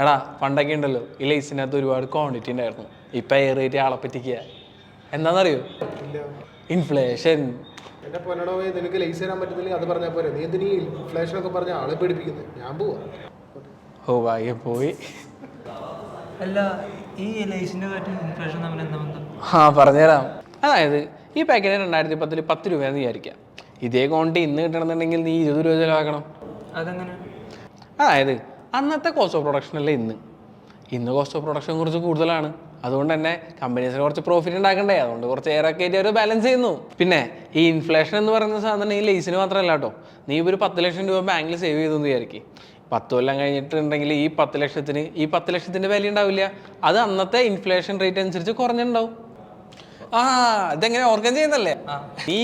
എടാ പണ്ടൊക്കെ ഉണ്ടല്ലോ ഈ ലേസിനകത്ത് ഒരുപാട് ക്വാണ്ടിറ്റി ഉണ്ടായിരുന്നു. ഇപ്പം എയർ റേറ്റ് ആളെ പറ്റിക്കുക. എന്താണെന്നറിയോ? ഇൻഫ്ലേഷൻ. എന്റെ പൊന്നടോ, നിനക്ക് ലേസ് തരാൻ പറ്റുന്നില്ലെങ്കിൽ അത് പറഞ്ഞാൽ പോരെ. നീ എന്തിനീ ഇൻഫ്ലേഷൻ ഒക്കെ പറഞ്ഞ ആളെ പേടിപ്പിക്കുന്നത്? ഞാൻ പോവാ. ഓ ഭാഗ്യം പോയി. അല്ല, ഈ ലേസിന്റെ കാര്യം ഇൻഫ്ലേഷൻ തമ്മിൽ എന്താ ബന്ധം? പറഞ്ഞുതരാം. അതായത് ഈ പാക്കറ്റിന് 2010 10 രൂപയെന്ന് വിചാരിക്കാം. ഇതേ ക്വാണ്ടിറ്റി ഇന്ന് കിട്ടണമെന്നുണ്ടെങ്കിൽ നീ 20 രൂപ ചിലവാക്കണം. അതെങ്ങനെ? അതായത് അന്നത്തെ കോസ്റ്റ് ഓഫ് പ്രൊഡക്ഷൻ അല്ലേ ഇന്ന് കോസ്റ്റ് ഓഫ് പ്രൊഡക്ഷൻ കുറച്ച് കൂടുതലാണ്. അതുകൊണ്ട് തന്നെ കമ്പനീസിന് കുറച്ച് പ്രോഫിറ്റ് ഉണ്ടാക്കണ്ടേ, അതുകൊണ്ട് കുറച്ച് എയറൊക്കെ ആയിട്ട് അവർ ബാലൻസ് ചെയ്യുന്നു. പിന്നെ ഈ ഇൻഫ്ലേഷൻ എന്ന് പറയുന്ന സാധനം ഈ ലേസിന് മാത്രമല്ല കേട്ടോ. നീ ഒരു 10 ലക്ഷം രൂപ ബാങ്കിൽ സേവ് ചെയ്തെന്ന് വിചാരിക്കും. 10 കൊല്ലം കഴിഞ്ഞിട്ടുണ്ടെങ്കിൽ ഈ 10 ലക്ഷത്തിൻ്റെ വില ഉണ്ടാവില്ല. അത് അന്നത്തെ ഇൻഫ്ലേഷൻ റേറ്റ് അനുസരിച്ച് കുറഞ്ഞിട്ടുണ്ടാവും. ഇതെങ്ങനെ ഓർഗൻ ചെയ്യുന്നല്ലേ. ഈ